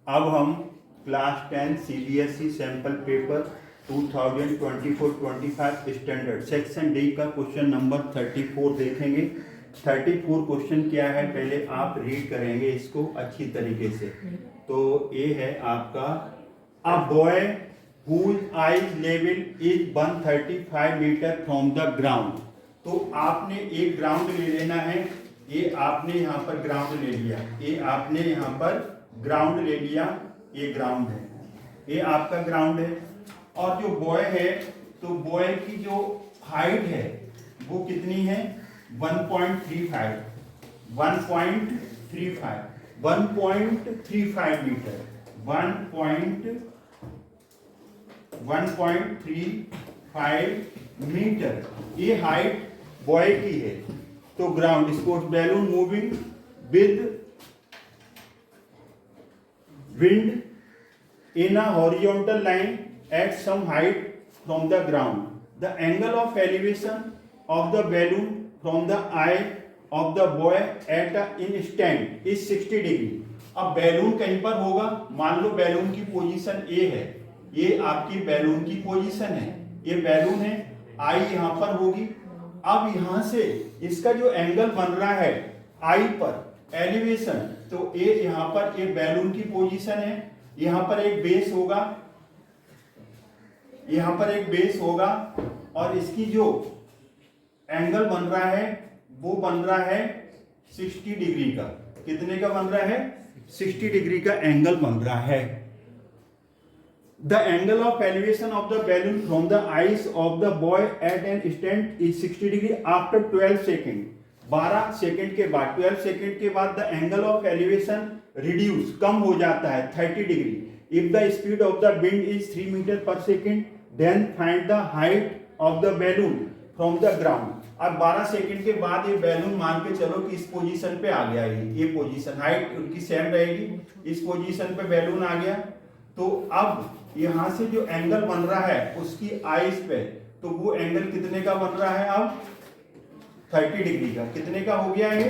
अब हम class 10 CBSE sample paper 2024-25 standard section D का क्वेश्चन नंबर 34 देखेंगे। 34 क्वेश्चन क्या है पहले आप रीड करेंगे इसको अच्छी तरीके से। तो ये है आपका a boy whose eyes level is 135 metre from the ground. तो आपने एक ग्राउंड ले लेना है, ये आपने यहाँ पर ग्राउंड ले लिया, ये आपने यहाँ पर ग्राउंड ले लिया, ये ग्राउंड है, ये आपका ग्राउंड है। और जो बॉय है तो बॉय की जो हाइट है वो कितनी है 1.35 मीटर 1.35 मीटर ये हाइट बॉय की है। तो ground sports balloon moving with wind in a horizontal line at some height from the ground. The angle of elevation of the balloon from the eye of the boy at an instant is 60 degree. अब balloon कहीं पर होगा, मान लो balloon की position A है, ये आपकी balloon की पोजीशन है, ये बैलून है, आई यहाँ पर होगी। अब यहाँ से इसका जो एंगल बन रहा है आई पर एलिवेशन, तो ये यहाँ पर एक बैलून की पोजीशन है, यहाँ पर एक बेस होगा, यहाँ पर एक बेस होगा, और इसकी जो एंगल बन रहा है वो बन रहा है 60 डिग्री का। कितने का बन रहा है 60 डिग्री का एंगल बन रहा है। The angle of elevation of the balloon from the eyes of the boy at an instant is 60 degree after 12 second. 12 second के बाद 12 सेकेंड के बाद the angle of elevation reduce कम हो जाता है 30 degree. If the speed of the wind is 3 metre per second then find the height of the balloon from the ground. अब 12 second के बाद ये बैलून मान के चलो कि इस पोजीशन पे आ गया, ये पोजीशन हाइट उनकी सेम रहेगी, इस पोजीशन पे बैलून आ गया। तो अब यहां से जो एंगल बन रहा है उसकी आईज पे, तो वो एंगल कितने का बन रहा है अब 30 डिग्री का। कितने का हो गया ये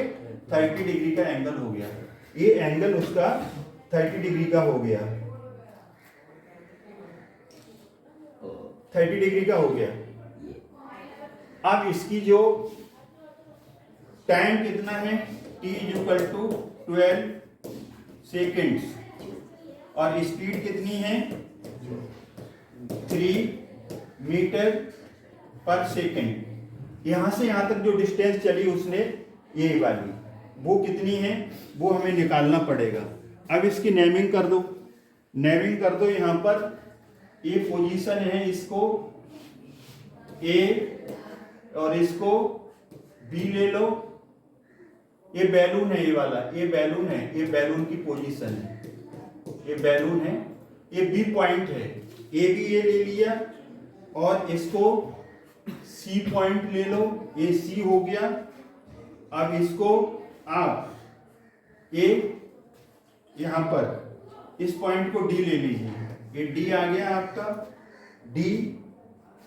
30 डिग्री का एंगल हो गया, ये एंगल उसका 30 डिग्री का हो गया, 30 डिग्री का हो गया। अब इसकी जो टाइम कितना है t = 12 सेकेंड्स और स्पीड कितनी है 3 मीटर पर सेकेंड। यहां से यहां तक जो डिस्टेंस चली उसने ये वाली वो कितनी है वो हमें निकालना पड़ेगा। अब इसकी नेमिंग कर दो, नेमिंग कर दो। यहां पर ये पोजीशन है, इसको ए और इसको बी ले लो। ये बैलून है, ये वाला ये बैलून है, ये बैलून की पोजीशन है, ये बैलून है, ये बी पॉइंट है, ए बी ये ले लिया, और इसको सी पॉइंट ले लो, ये सी हो गया। अब इसको आप ए यहां पर इस पॉइंट को डी ले लीजिए, ये डी आ गया आपका डी,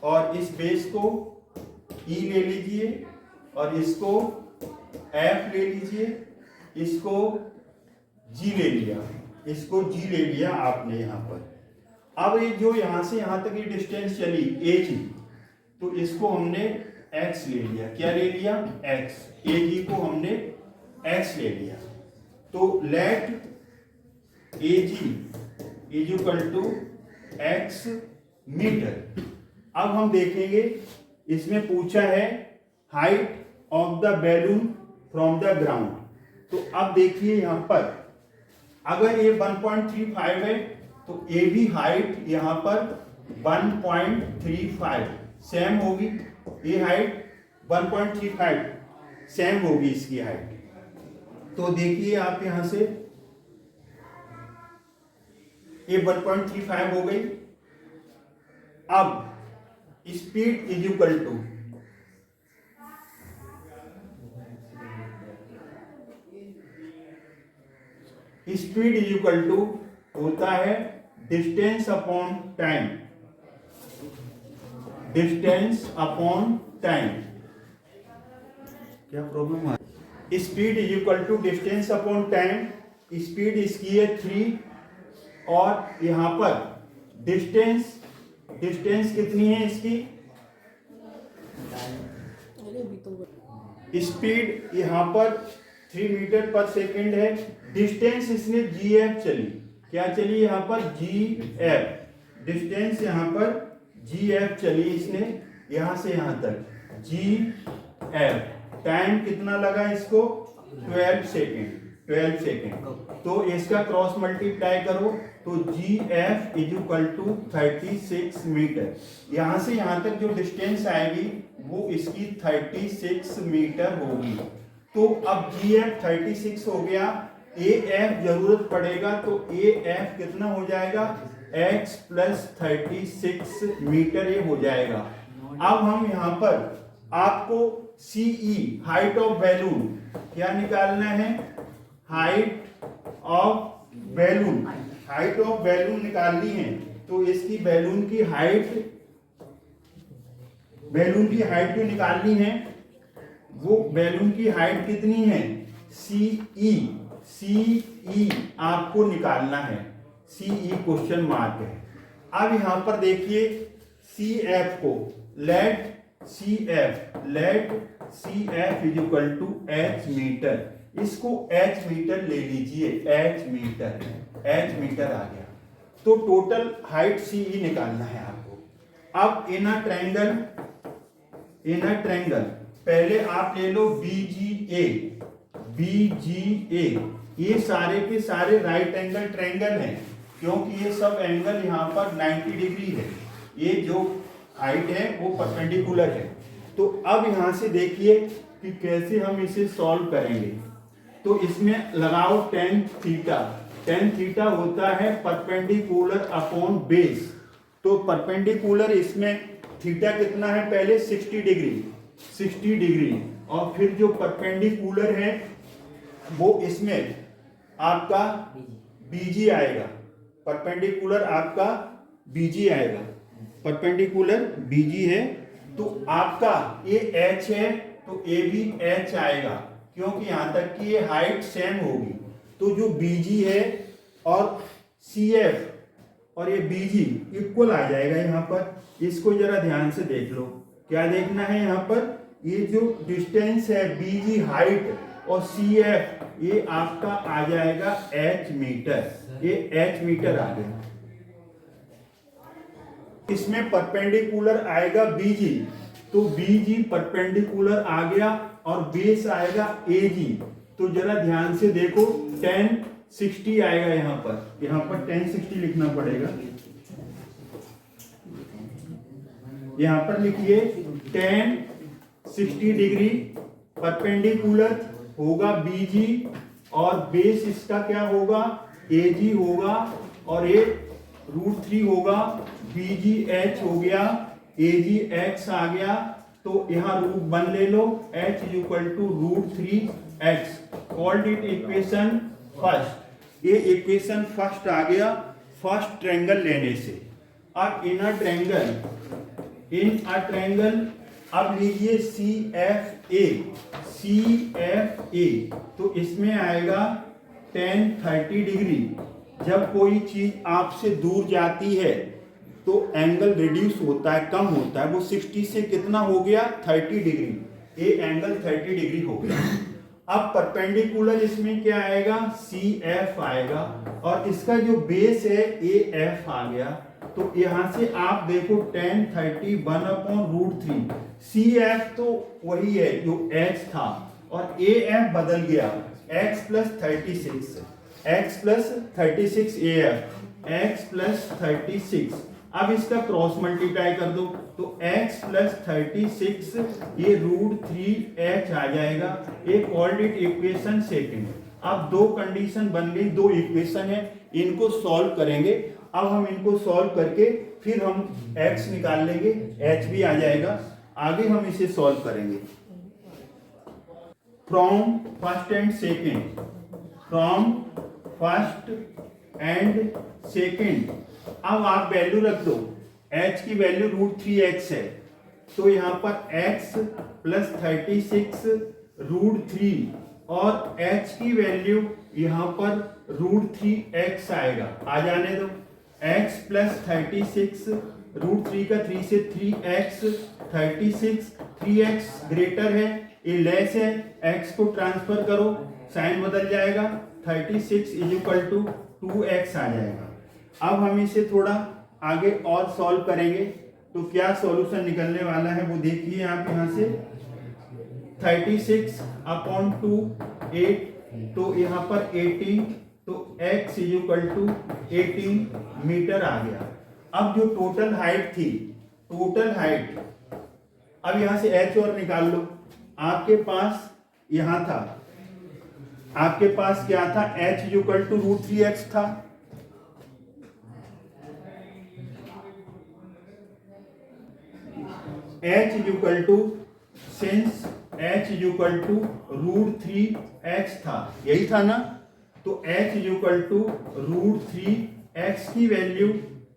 और इस बेस को ई ले लीजिए, और इसको एफ ले लीजिए, इसको जी ले लिया, इसको जी ले लिया आपने यहां पर। अब ये जो यहां से यहां तक ये डिस्टेंस चली ए जी, तो इसको हमने x ले लिया। क्या ले लिया x, ए जी को हमने x ले लिया। तो लेट ए जी = x मीटर। अब हम देखेंगे, इसमें पूछा है height of the balloon from the ground. तो अब देखिए यहां पर अगर ये 1.35 है तो ये भी हाइट यहां पर 1.35 सेम होगी, ये हाइट 1.35 सेम होगी इसकी हाइट। तो देखिए आप यहां से ये 1.35 हो गई। अब स्पीड = स्पीड होता है distance upon time, distance upon time. क्या प्रॉब्लम है? Speed = distance upon time. Speed इसकी है 3 और यहाँ पर डिस्टेंस कितनी है इसकी, स्पीड यहाँ पर 3 मीटर पर सेकंड है, डिस्टेंस इसने GF चली, क्या चली यहाँ पर GF, डिस्टेंस यहाँ पर GF चली इसने यहाँ से यहाँ तक GF, टाइम कितना लगा इसको 12 सेकेंड, तो इसका क्रॉस मल्टीप्लाई करो तो GF is equal to 36 metre, यहाँ से यहाँ तक जो डिस्टेंस आएगी वो इसकी 36 मीटर होगी। तो अब GF 36 हो गया, AF जरूरत पड़ेगा तो AF कितना हो जाएगा x प्लस 36 मीटर ये हो जाएगा। अब हम यहाँ पर आपको CE हाइट ऑफ बैलून क्या निकालना है, हाइट ऑफ बैलून निकालनी है। तो इसकी बैलून की हाइट जो निकालनी है वो बैलून की हाइट कितनी है CE आपको निकालना है, CE क्वेश्चन मार्क है। अब यहां पर देखिए CF को let CF is equal to H metre, इसको H मीटर ले लीजिए, H मीटर आ गया। तो टोटल हाइट CE निकालना है आपको। अब इनर ट्रायंगल पहले आप ले लो BGA, ये सारे के सारे राइट एंगल ट्रायंगल हैं, क्योंकि ये सब एंगल यहाँ पर 90 डिग्री है, ये जो हाइट है वो परपेंडिकुलर है। तो अब यहाँ से देखिए कि कैसे हम इसे सॉल्व करेंगे। तो इसमें लगाओ tan थीटा होता है परपेंडिकुलर अपॉन बेस। तो परपेंडिकुलर इसमें थीटा कितना है, पहले 60 डिग्री, और फिर जो परपेंडिकुलर है वो इसमें आपका BG आएगा, परपेंडिकुलर आपका BG आएगा, परपेंडिकुलर BG है तो आपका ये H है तो ये भी H आएगा, क्योंकि यहां तक कि ये हाइट सेम होगी। तो जो BG है और CF और ये BG इक्वल आ जाएगा यहाँ पर। इसको जरा ध्यान से देख लो, क्या देखना है यहाँ पर, ये जो डिस्टेंस है BG हाइट और CF ये आपका आ जाएगा H मीटर, ये H मीटर आ गया। इसमें परपेंडिकुलर आएगा BG, तो BG परपेंडिकुलर आ गया और बेस आएगा AG। तो जरा ध्यान से देखो, tan 60 आएगा यहाँ पर tan 60 लिखना पड़ेगा, यहाँ पर लिखिए tan 60 डिग्री परपेंडिकुलर होगा BG और बेस इसका क्या होगा AG होगा, और ये √3 होगा, BG H हो गया, AG X आ गया। तो यहाँ √1 ले लो, H is equal to √3x, called it equation first. ये इक्वेशन फर्स्ट आ गया फर्स्ट ट्रायंगल लेने से। अब इन अ ट्रायंगल अब लीजिए CFA, तो इसमें आएगा tan 30 डिग्री। जब कोई चीज आपसे दूर जाती है तो एंगल रिड्यूस होता है, कम होता है, वो 60 से कितना हो गया 30 डिग्री, ये एंगल 30 डिग्री हो गया। अब परपेंडिकुलर इसमें क्या आएगा CF आएगा, और इसका जो बेस है AF आ गया। तो यहां से आप देखो tan 30 1/√3, CF तो वही है जो H था और AF बदल गया, x plus 36 AF, x plus 36। अब इसका क्रॉस मल्टीप्लाई कर दो तो x प्लस 36 ये √3h आ जाएगा। ये कॉल्ड इट इक्वेशन सेकंड। अब दो कंडीशन बन गई, दो इक्वेशन है, इनको सॉल्व करेंगे। अब हम इनको सॉल्व करके फिर हम x निकाल लेंगे, h भी आ जाएगा। आगे हम इसे सॉल्व करेंगे। फ्रॉम फर्स्ट एंड सेकेंड अब आप वैल्यू रख दो। h की वैल्यू √3x है, तो यहाँ पर x प्लस 36 √3 और h की वैल्यू यहाँ पर √3x आएगा, आ जाने दो। x प्लस 36 √3 का 3 से 3x 36, 3x ग्रेटर है, ये लेस है, x को ट्रांसफर करो, साइन बदल जाएगा, 36 इज इक्वल टू 2x आ जाएगा। अब हम इसे थोड़ा आगे और सॉल्व करेंगे तो क्या सॉल्यूशन निकलने वाला है वो देखिए आप यहाँ से। 36 अपॉन 2 8, तो यहाँ पर 18, तो x is equal to 18 metre आ गया। अब जो टोटल हाइट थी, टोटल हाइट, अब यहाँ से h और निकाल लो। आपके पास यहाँ था, आपके पास क्या था, h is equal to √3x था, h is equal to, since h is equal to √3x था, यही था ना, तो h is equal to √3x की वैल्यू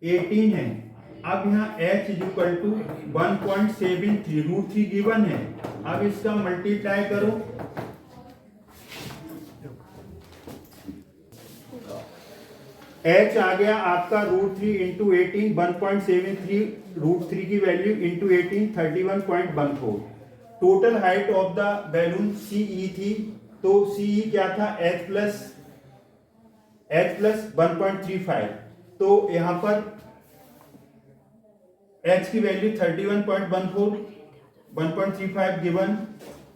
18 है। अब यहाँ h is equal to 1.73, √3 given है, अब इसका मल्टीप्लाई करो, h आ गया आपका √3 इंटू 18, 1.73, √3 की value into 18, 31.14। Total height of the balloon CE थी, तो CE क्या था, h प्लस 1.35, तो यहाँ पर h की वैल्यू 31.14, 1.35 गिवन,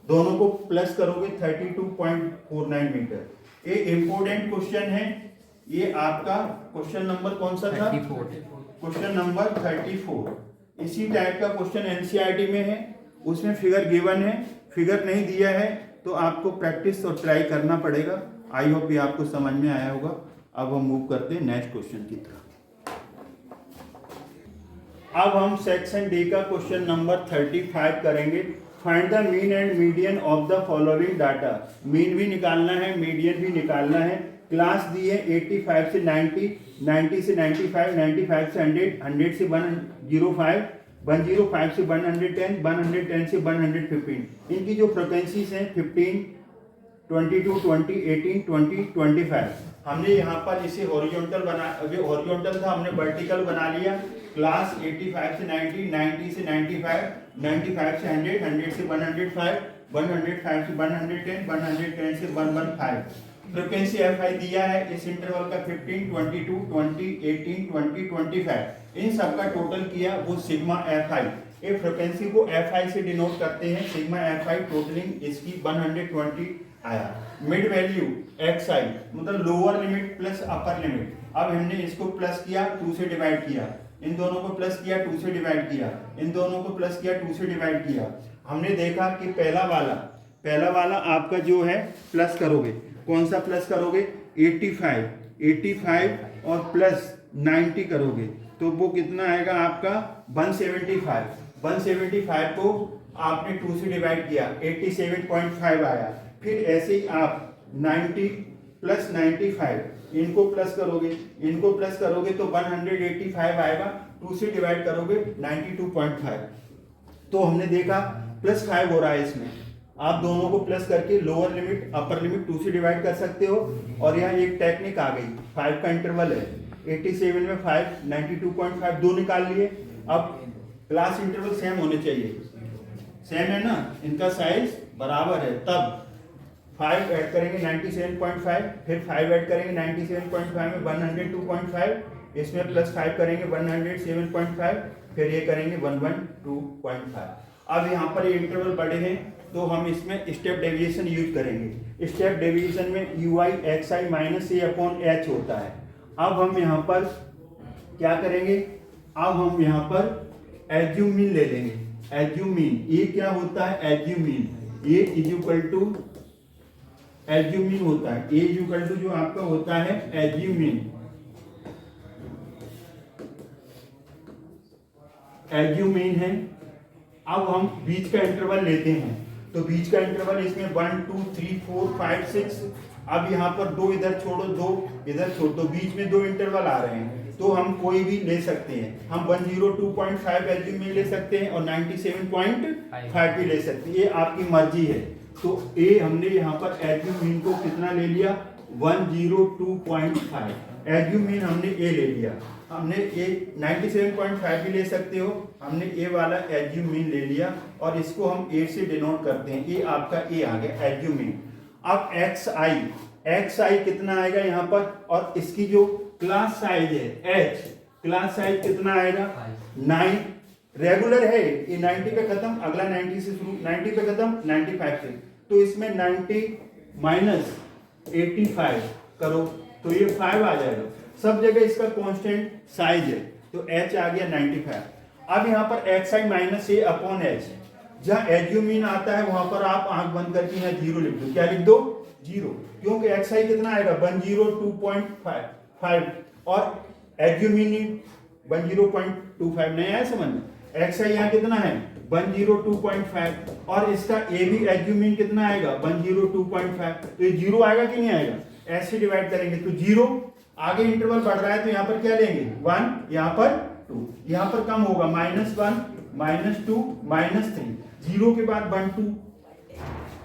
दोनों को प्लस करोगे 32.49 मीटर। ये इंपोर्टेंट क्वेश्चन है, ये आपका क्वेश्चन नंबर कौन सा था, क्वेश्चन नंबर 34। इसी टाइप का क्वेश्चन एनसीईआरटी में है, उसमें फिगर गिवन है, फिगर नहीं दिया है तो आपको प्रैक्टिस और ट्राई करना पड़ेगा। आई होप ये आपको समझ में आया होगा। अब हम मूव करते हैं नेक्स्ट क्वेश्चन की तरफ। अब हम सेक्शन डी का क्वेश्चन नंबर 35 करेंगे। Find the mean and median of the following data. Mean भी निकालना है, मीडियन भी निकालना है। क्लास दी है 85 से 90, 90 से 95, 95 से 100, 100 से 105, 105 से 110, 110 से 115। इनकी जो फ्रिक्वेंसीज हैं 15, 22, 20, 18, 20, 25। हमने यहाँ पर इसे हॉरिजॉन्टल बना, अभी हॉरिजॉन्टल था हमने वर्टिकल बना लिया। क्लास 85 से 90, 90 से 95, 95 से 100, 100 से 105, 105 से 110, 110 से 115। फ्रिक्वेंसी FI दिया है इस इंटरवल का 15, 22, 20, 18, 20, 25। इन सब का टोटल किया वो सिग्मा FI। ये फ्रिक्वेंसी को FI से डिनोट करते हैं, सिग्मा FI टोटलिंग इसकी 120 आया। मिड वैल्यू XI मतलब lower limit plus upper limit. अब हमने इसको प्लस किया, 2 से डिवाइड किया, इन दोनों को प्लस किया, 2 से डिवाइड किया, इन दोनों को प्लस किया, 2 से डिवाइड किया। हमने देखा कि पहला वाला आपका जो है प्लस करोगे, कौन सा प्लस करोगे, 85 और प्लस 90 करोगे तो वो कितना आएगा आपका 175। 175 को आपने 2 से डिवाइड किया, 87.5 आया। फिर ऐसे ही आप 90 प्लस 95 इनको प्लस करोगे तो 185 आएगा। 2 से डिवाइड करोगे 92.5। तो हमने देखा प्लस 5 हो रहा है इसमें। आप दोनों को प्लस करके लोअर लिमिट अपर लिमिट 2 से डिवाइड कर सकते हो। और यहाँ एक टेक्निक आ गई, 5 का इंटरवल है, 87 में 5, 92.5 दो निकाल लिए। अब क्लास इंटरवल सेम होने चाहिए, सेम है ना, इनका साइज बराबर है। तब 5 ऐड करेंगे 97.5, फिर 5 ऐड करेंगे 97.5 में 102.5, इसमें प्लस 5 करेंगे 107.5, फिर ये करेंगे 112.5। अब यहाँ पर ये इंटरवल बड़े हैं तो हम इसमें स्टेप डेविएशन यूज करेंगे। स्टेप डेविएशन में UI XI माइनस A/H होता है। अब हम यहाँ पर क्या करेंगे, अब हम यहाँ पर एज्यूम मीन ले लेंगे। एज्यूम मीन ये क्या होता है, एज्यूम मीन ये is equal to assume mean होता है, ए इज इक्वल टू जो आपका होता है एज्यूम मीन। एज्यूम मीन है। अब हम बीच का इंटरवल लेते हैं तो बीच का इंटरवल इसमें 1 2 3 4 5 6। अब यहाँ पर 2 इधर छोड़ो, 2 इधर छोड़ो, तो बीच में 2 इंटरवल आ रहे हैं तो हम कोई भी ले सकते हैं। हम 102.5 एज्यूम मीन ले सकते हैं और 97.5 भी ले सकते हैं, ये आपकी मर्जी है। तो ए हमने यहाँ पर एज्यूम मीन को कितना ले लिया, 102.5। एज्यूम मीन हमने ए ले लिया, हमने ए 97.5 भी ले सकते हो, हमने ए वाला एज्यूम मीन ले लिया और इसको हम 8 से डिनोट करते हैं। ये आपका ए आ गया एज्यूम मीन। अब एक्स आई कितना आएगा यहाँ पर, और इसकी जो क्लास साइज है एच, क्लास साइज कितना आएगा 9। रेगुलर है ये 90 पे खत्म, अगला 90 से शुरू, 90 पे खत्म 95 से, तो इसमें 90 माइनस 85 करो तो ये 5 आ जाएगा। सब जगह इसका कांस्टेंट साइज है तो h आ गया 95। अब यहाँ पर एक्स आई माइनस ए अपॉन एच, जहाँ एज्यूम मीन आता है वहां पर आप आंख बंद करके यहाँ 0 लिख दो। क्या लिख दो 0, क्योंकि एक्स आई कितना आएगा 102.5 और एज्यूम मीन 10.25 नहीं आया समझ में। एक्स आई यहाँ कितना है 102.5 और इसका ए भी एज्यूम मीन कितना आएगा 102.5, तो ये 0 आएगा कि नहीं आएगा, ऐसे डिवाइड करेंगे तो 0। आगे इंटरवल बढ़ रहा है तो यहाँ पर क्या लेंगे 1, यहाँ पर 2, यहाँ पर कम होगा -1 -2 -3, 0 के बाद 1 2,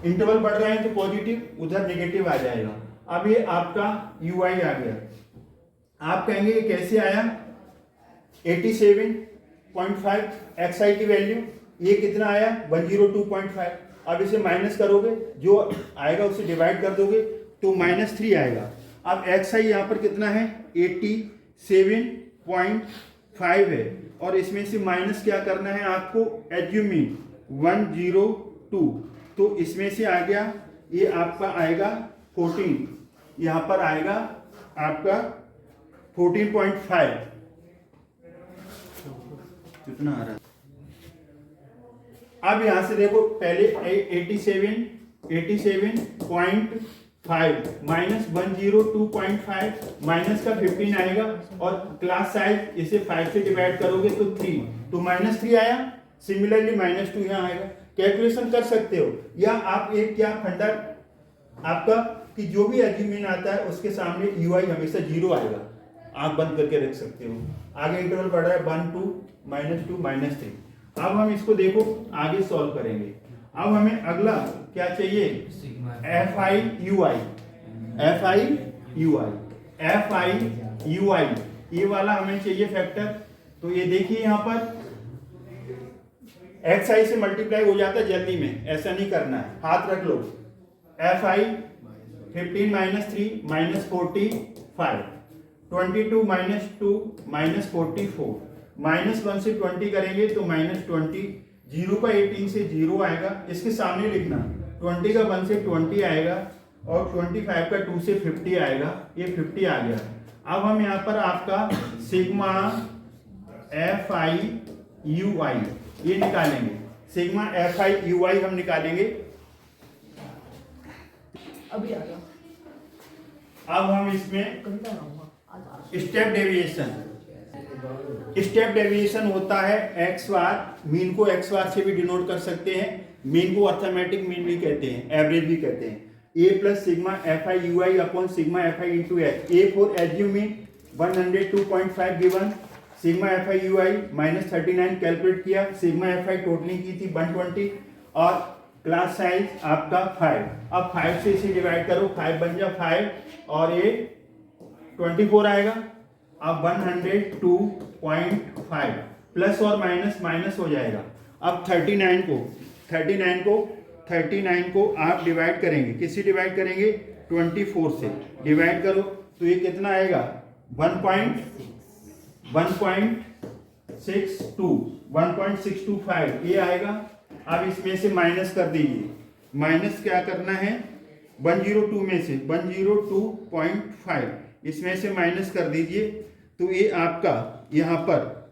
इंटरवल बढ़ रहा है तो पॉजिटिव, उधर नेगेटिव आ जाएगा। अब ये आपका यू आई आ गया। आप कहेंगे ये कैसे आया 87.5 एक्स आई की वैल्यू, ये कितना आया 102.5। अब इसे माइनस करोगे, जो आएगा उसे डिवाइड कर दोगे तो -3 आएगा। अब एक्स आई यहाँ पर कितना है 87.5 है और इसमें से माइनस क्या करना है आपको, एज्यूम मीन 102, तो इसमें से आ गया ये आपका आएगा 14, यहाँ पर आएगा आपका 14.5 कितना आ रहा है। अब यहां से देखो पहले 87.5 माइनस 102.5 माइनस का 15 आएगा और क्लास साइज इसे 5 से डिवाइड करोगे तो 3, तो -3 आया। सिमिलरली -2 यहाँ आएगा। कैलकुलेशन कर सकते हो, या आप एक क्या फंडा आपका कि जो भी एज्यूम आता है उसके सामने यूआई हमेशा 0 आएगा, आंख बंद करके रख सकते हो। आगे इंटरवल बढ़ रहा है 1 2 -2 -3। अब हम इसको देखो आगे सॉल्व करेंगे। अब हमें अगला क्या चाहिए एफ आई यू आई, ये वाला हमें चाहिए फैक्टर। तो ये देखिए यहाँ पर एक्स आई से मल्टीप्लाई हो जाता है जल्दी में, ऐसा नहीं करना है, हाथ रख लो। एफ आई 15 -3 -45, 22 -2 -44, -1 से 20 करेंगे तो -20, 0 का 18 से 0 आएगा, इसके सामने लिखना 20 का 1 से 20 आएगा और 25 का 2 से 50 आएगा, ये 50 आ गया। अब हम यहाँ पर आपका सिग्मा एफ आई यू आई ये निकालेंगे, सिग्मा एफ आई यू आई हम निकालेंगे। अभी आ गया। अब हम इसमें स्टेप डेविएशन होता है एक्स बार, मीन को एक्स बार से भी डिनोट कर सकते हैं, मीन को अर्थमेटिक मीन भी कहते हैं, एवरेज भी कहते हैं। A plus sigma f i u i upon sigma f i into h. A for assume mean 102.5 given, sigma f i u i -39 calculate किया, सिग्मा एफ आई टोटलिंग की थी 120 और क्लास साइज आपका 5। अब 5 से इसे डिवाइड करो, 5 बन जा 5 और ये 24 आएगा। अब 102.5 प्लस और माइनस हो जाएगा। अब 39 को आप डिवाइड करेंगे, किससे डिवाइड करेंगे 24 से डिवाइड करो तो ये कितना आएगा 1.625 ये आएगा। अब इसमें से माइनस कर दीजिए, माइनस क्या करना है 102 में से 102.5 इसमें से माइनस कर दीजिए तो ये आपका यहाँ पर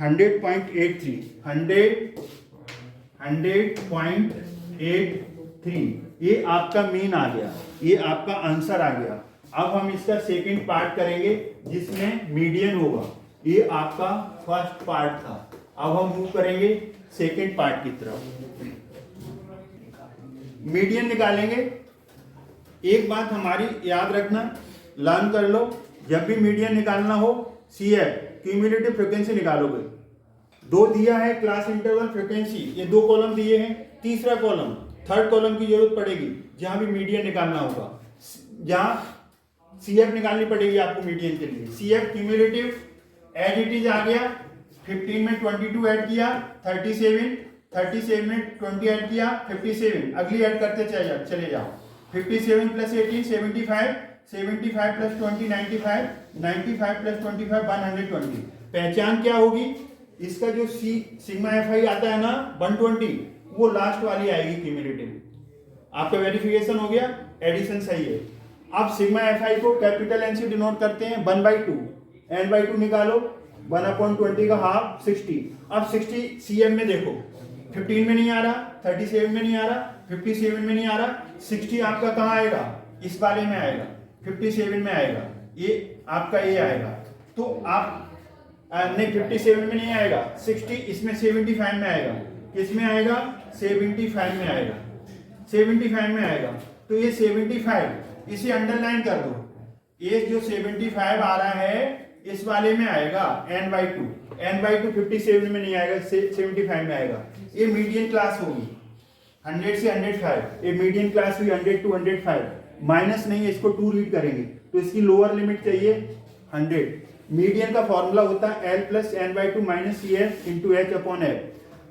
100.83 ये आपका मीन आ गया, ये आपका आंसर आ गया। अब हम इसका सेकंड पार्ट करेंगे जिसमें मीडियन होगा, ये आपका फर्स्ट पार्ट था। अब हम मूव करेंगे सेकंड पार्ट की तरफ, मीडियन निकालेंगे। एक बात हमारी याद रखना, लर्न कर लो, जब भी मीडियन निकालना हो CF क्यूमुलेटिव फ्रीक्वेंसी निकालोगे। 2 दिया है क्लास इंटरवल फ्रीक्वेंसी, ये 2 कॉलम दिए हैं, तीसरा कॉलम थर्ड कॉलम की जरूरत पड़ेगी जहां भी मीडियन निकालना होगा। जहां CF निकालनी पड़ेगी आपको मीडियन के लिए। CF cumulative as it is आ गया, 15 में 22 ऐड किया 37, 37 में 20 ऐड किया 57, अगली ऐड करते चले जाओ 57 प्लस 18 75, 75 प्लस 20 95, 95 प्लस 25 120। पहचान क्या होगी, इसका जो सिग्मा FI आता है ना 120, वो लास्ट वाली आएगी क्यूमुलेटिव। आपका वेरिफिकेशन हो गया, एडिशन सही है। अब सिग्मा FI को कैपिटल N से डिनोट करते हैं 1/2, N/2 निकालो, 1/20 का हाफ 60। अब 60 CM में देखो, 15 में नहीं आ रहा, 37 में नहीं आ रहा, 57 में नहीं आ रहा, 60 आपका कहाँ आएगा, इस वाले में आएगा, 57 में आएगा, ये आपका ये आएगा। तो आप नहीं 57 में नहीं आएगा, 60 इसमें 75 में आएगा, किसमें आएगा 75 में आएगा, 75 में आएगा। तो ये 75 इसे अंडरलाइन कर दो, ये जो 75 आ रहा है इस वाले में आएगा N/2, N/2 57 में नहीं आएगा, 75 में आएगा। ये मीडियन क्लास होगी 100 से 105, ये मीडियन क्लास हुई 100 to 105, माइनस नहीं है, इसको 2 रीड करेंगे तो इसकी लोअर लिमिट चाहिए 100। मीडियन का फॉर्मूला होता है L plus N/2 minus CF into H/F।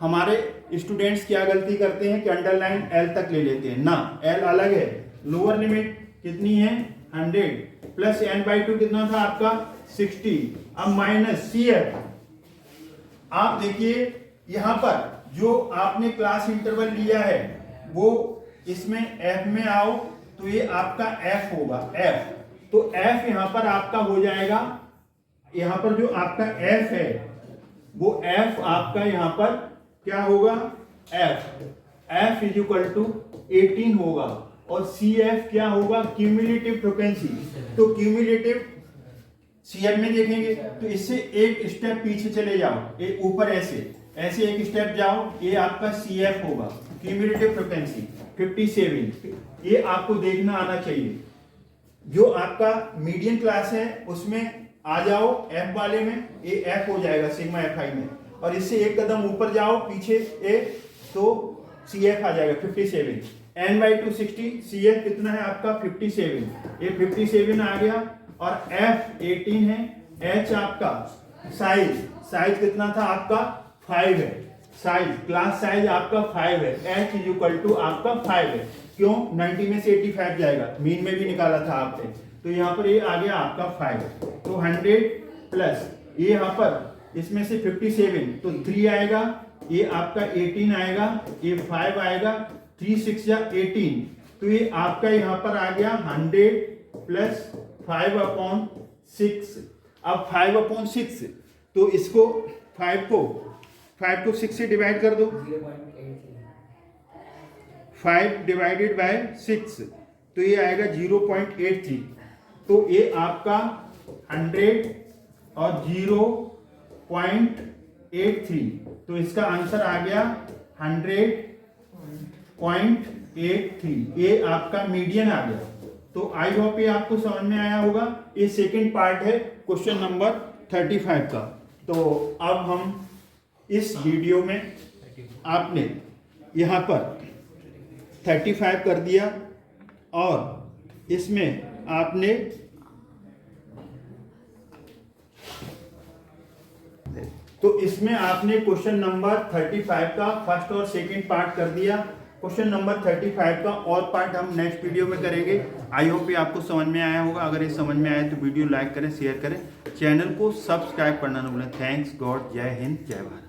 हमारे स्टूडेंट्स क्या गलती करते हैं कि अंडरलाइन L तक ले लेते हैं ना, L अलग है। लोअर लिमिट कितनी है 100 प्लस N/2 कितना था आपका 60, अब माइनस CF। आप देखिए यहाँ पर जो आपने क्लास इंटरवल लिया है वो इसमें F में आओ तो ये आपका F होगा, F। तो F यहाँ पर आपका हो जाएगा, यहाँ पर जो आपका F है वो F आपका यहाँ पर क्या होगा, F इज इक्वल टू 18 होगा, और CF क्या होगा, क्यूमुलेटिव फ्रीक्वेंसी। तो क्यूमुलेटिव CF में देखेंगे तो इससे एक स्टेप पीछे चले जाओ, ऊपर ऐसे एक स्टेप जाओ, ये आपका CF होगा, क्यूमुलेटिव फ्रीक्वेंसी 57। ये आपको देखना आना चाहिए। जो आपका मीडियन क्लास है उसमें आ जाओ F वाले में, ये F हो जाएगा सिग्मा FI में, और इससे एक कदम ऊपर जाओ पीछे तो CF आ जाएगा 57। N/2 60, CF कितना है आपका 57, ये 57 आ गया, और F 18 है, H आपका साइज कितना था आपका 5 है, साइज क्लास साइज आपका 5 है, H इज इक्वल टू आपका 5 है। क्यों, 90 में से 85 जाएगा, मीन में भी निकाला था आपने, तो यहाँ पर ये आ गया आपका 5। तो 100 प्लस ये यहाँ पर इसमें से 57 तो 3 आएगा, ये आपका 18 आएगा, ये 5 आएगा, 3 6 या 18, तो ये आपका यहाँ पर आ गया 100 प्लस 5/6। अब 5/6 तो इसको 5 को 6 से डिवाइड कर दो, 5 डिवाइडेड बाय 6 तो ये आएगा 0.83। तो ये आपका 100 और 0.83, तो इसका आंसर आ गया 100.83। ये आपका मीडियन आ गया। तो आई होप ये आपको समझ में आया होगा। ये सेकंड पार्ट है क्वेश्चन नंबर 35 का। तो अब हम इस वीडियो में आपने यहाँ पर 35 कर दिया, और इसमें आपने क्वेश्चन नंबर 35 का फर्स्ट और सेकंड पार्ट कर दिया। क्वेश्चन नंबर 35 का और पार्ट हम नेक्स्ट वीडियो में करेंगे। आई होप ये आपको समझ में आया होगा। अगर ये समझ में आया तो वीडियो लाइक करें, शेयर करें, चैनल को सब्सक्राइब करना न भूलें। थैंक्स गॉड, जय हिंद, जय भारत।